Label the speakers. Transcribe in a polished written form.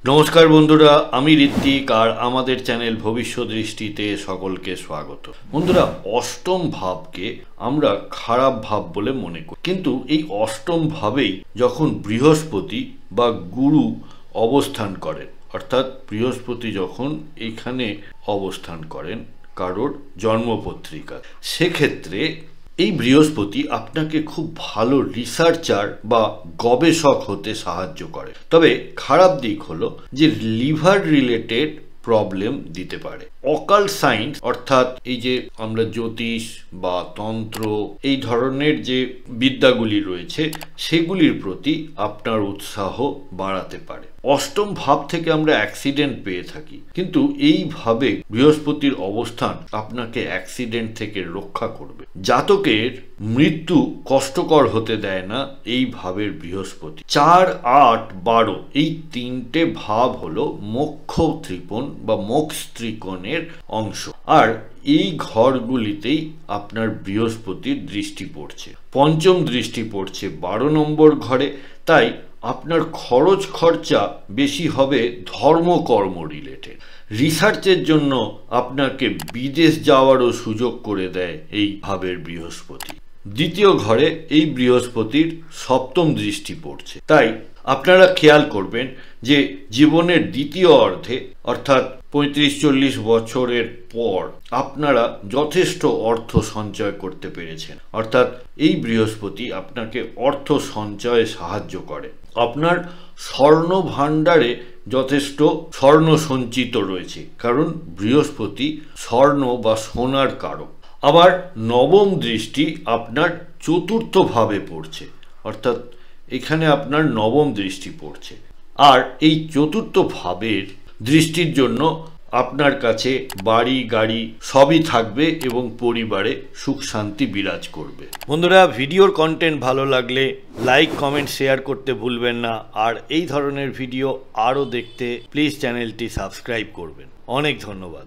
Speaker 1: नमस्कार बंधुरा आमी ऋत्विक और आमादेर चैनल भविष्य दृष्टिते सकलके स्वागत। बंधुरा अष्टम भावके आमरा खाराप भाव बोले मने करी, किन्तु एई अष्टम भावेई जखन बृहस्पति बा गुरु अवस्थान करें अर्थात बृहस्पति जखन एखाने अवस्थान करें कारोर जन्मपत्रिका से क्षेत्रे এই বৃহস্পতি আপনাকে খুব ভালো রিসার্চার বা গবেষক হতে সাহায্য করে। তবে খারাপ দিক হলো যে লিভার রিলেটেড প্রবলেম দিতে পারে। অকাল্ট সায়েন্স অর্থাৎ এই যে আমরা জ্যোতিষ বা তন্ত্র এই ধরনের যে বিদ্যাগুলি রয়েছে সেগুলির প্রতি আপনার উৎসাহ বাড়াতে পারে। অষ্টম ভাব থেকে আমরা অ্যাক্সিডেন্ট পেয়ে থাকি, কিন্তু এইভাবে বৃহস্পতির অবস্থান আপনাকে অ্যাক্সিডেন্ট থেকে রক্ষা করবে। জাতকের মৃত্যু কষ্টকর হতে দেয় না এই ভাবের বৃহস্পতি। 4, 8, 12 এই তিনটে ভাব হলো মোক্ষ ত্রিকোণ বা মোক্ষ ত্রিকোণের অংশ, আর এই ঘরগুলিতেই আপনার বৃহস্পতির দৃষ্টি পড়ছে। পঞ্চম দৃষ্টি পড়ছে 12 নম্বর ঘরে, তাই আপনার খরচ খরচা বেশি হবে ধর্মকর্ম রিলেটেড। রিসার্চের জন্য আপনাকে বিদেশ যাওয়ারও সুযোগ করে দেয় এই ভাবের বৃহস্পতি। দ্বিতীয় ঘরে এই বৃহস্পতির সপ্তম দৃষ্টি পড়ছে, তাই আপনারা খেয়াল করবেন যে জীবনের দ্বিতীয় অর্ধে অর্থাৎ 35-40 বছরের পর আপনারা যথেষ্ট অর্থ সঞ্চয় করতে পেরেছেন, অর্থাৎ এই বৃহস্পতি আপনাকে অর্থ সঞ্চয়ে সাহায্য করে। আপনার স্বর্ণ ভাণ্ডারে যথেষ্ট স্বর্ণ সঞ্চিত রয়েছে, কারণ বৃহস্পতি স্বর্ণ বা সোনার কারক। আবার নবম দৃষ্টি আপনার চতুর্থ ভাবে পড়ছে, অর্থাৎ এখানে আপনার নবম দৃষ্টি পড়ছে, আর এই চতুর্থ ভাবের দৃষ্টির জন্য আপনার কাছে বাড়ি গাড়ি সবই থাকবে এবং পরিবারে সুখ শান্তি বিরাজ করবে। বন্ধুরা, ভিডিওর কন্টেন্ট ভালো লাগলে লাইক কমেন্ট শেয়ার করতে ভুলবেন না, আর এই ধরনের ভিডিও আরও দেখতে প্লিজ চ্যানেলটি সাবস্ক্রাইব করবেন। অনেক ধন্যবাদ।